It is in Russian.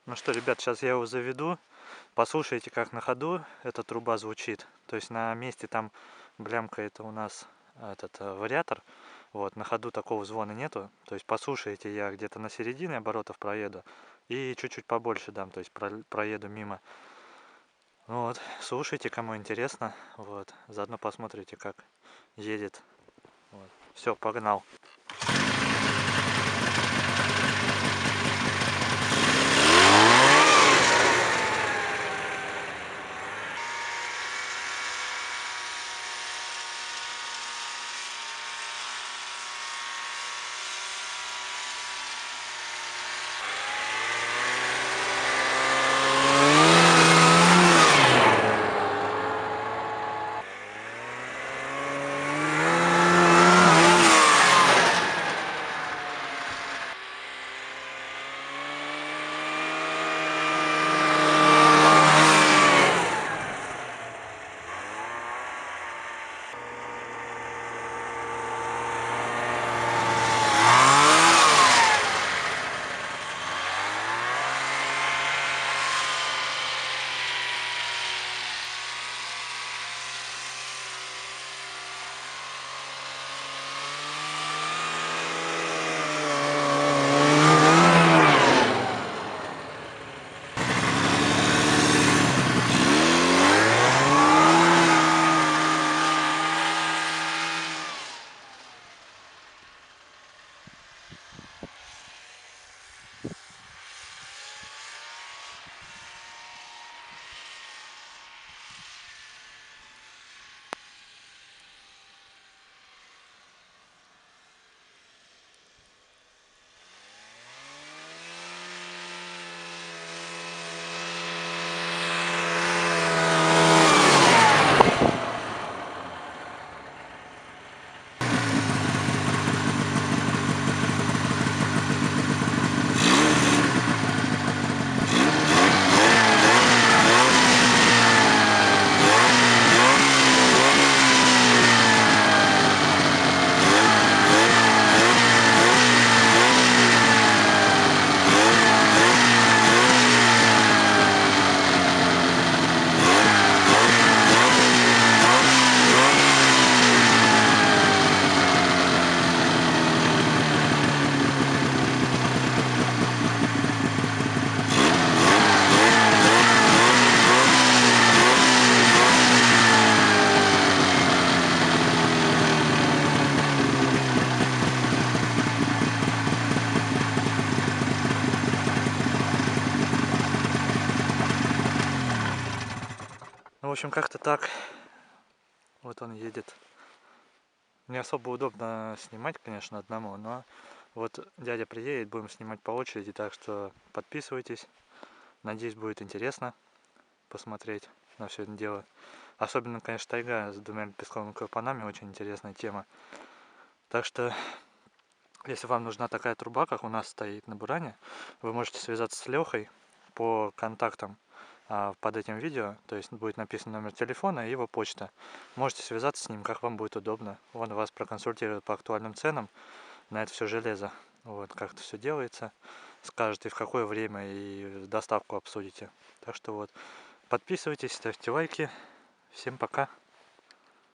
Ну что, ребят, сейчас я его заведу. Послушайте, как на ходу эта труба звучит. То есть на месте там блямкает у нас этот вариатор. Вот, на ходу такого звона нету. То есть послушайте, я где-то на середине оборотов проеду и чуть-чуть побольше дам, то есть проеду мимо. Вот, слушайте, кому интересно. Вот, заодно посмотрите, как едет. Вот. Все, погнал. Ну, в общем, как-то так. Вот он едет. Не особо удобно снимать, конечно, одному, но вот дядя приедет, будем снимать по очереди, так что подписывайтесь. Надеюсь, будет интересно посмотреть на все это дело. Особенно, конечно, тайга с двумя песковыми клапанами, очень интересная тема. Так что, если вам нужна такая труба, как у нас стоит на Буране, вы можете связаться с Лёхой по контактам под этим видео, то есть будет написан номер телефона и его почта. Можете связаться с ним, как вам будет удобно. Он вас проконсультирует по актуальным ценам на это все железо. Вот, как это все делается. Скажет и в какое время, и доставку обсудите. Так что вот, подписывайтесь, ставьте лайки. Всем пока.